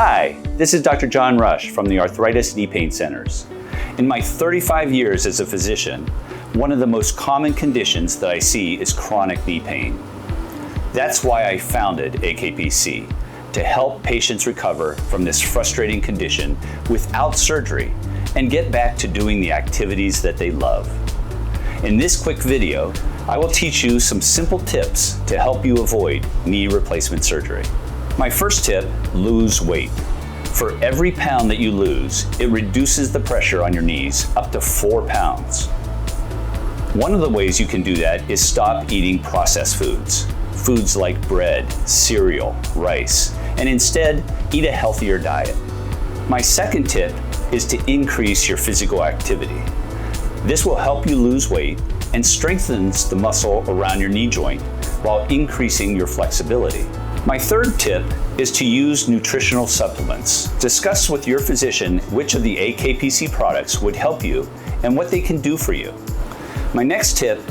Hi, this is Dr. John Rush from the Arthritis Knee Pain Centers. In my 35 years as a physician, one of the most common conditions that I see is chronic knee pain. That's why I founded AKPC, to help patients recover from this frustrating condition without surgery and get back to doing the activities that they love. In this quick video, I will teach you some simple tips to help you avoid knee replacement surgery. My first tip, lose weight. For every pound that you lose, it reduces the pressure on your knees up to 4 pounds. One of the ways you can do that is stop eating processed foods. Foods like bread, cereal, rice, and instead eat a healthier diet. My second tip is to increase your physical activity. This will help you lose weight and strengthens the muscle around your knee joint while increasing your flexibility. My third tip is to use nutritional supplements. Discuss with your physician which of the AKPC products would help you and what they can do for you. My next tip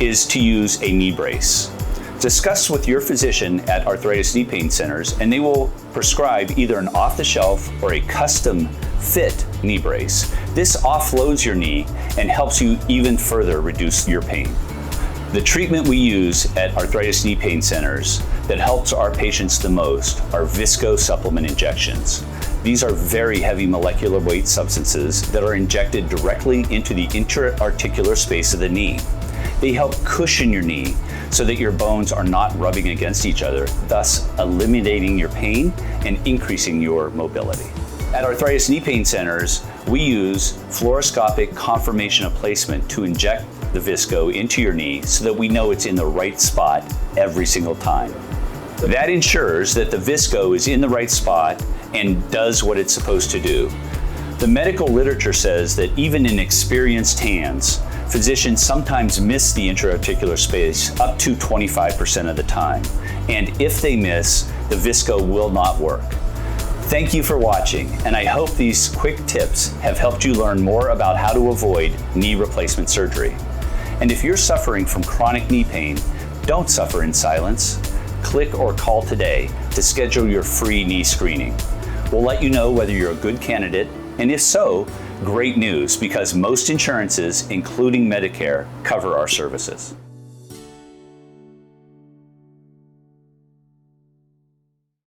is to use a knee brace. Discuss with your physician at Arthritis Knee Pain Centers and they will prescribe either an off-the-shelf or a custom fit knee brace. This offloads your knee and helps you even further reduce your pain. The treatment we use at Arthritis Knee Pain Centers that helps our patients the most are Viscosupplement injections. These are very heavy molecular weight substances that are injected directly into the intra-articular space of the knee. They help cushion your knee so that your bones are not rubbing against each other, thus eliminating your pain and increasing your mobility. At Arthritis Knee Pain Centers, we use fluoroscopic confirmation of placement to inject the Visco into your knee so that we know it's in the right spot every single time. That ensures that the Visco is in the right spot and does what it's supposed to do. The medical literature says that even in experienced hands, physicians sometimes miss the intra-articular space up to 25% of the time. And if they miss, the Visco will not work. Thank you for watching, and I hope these quick tips have helped you learn more about how to avoid knee replacement surgery. And if you're suffering from chronic knee pain, don't suffer in silence. Click or call today to schedule your free knee screening. We'll let you know whether you're a good candidate, and if so, great news, because most insurances, including Medicare, cover our services.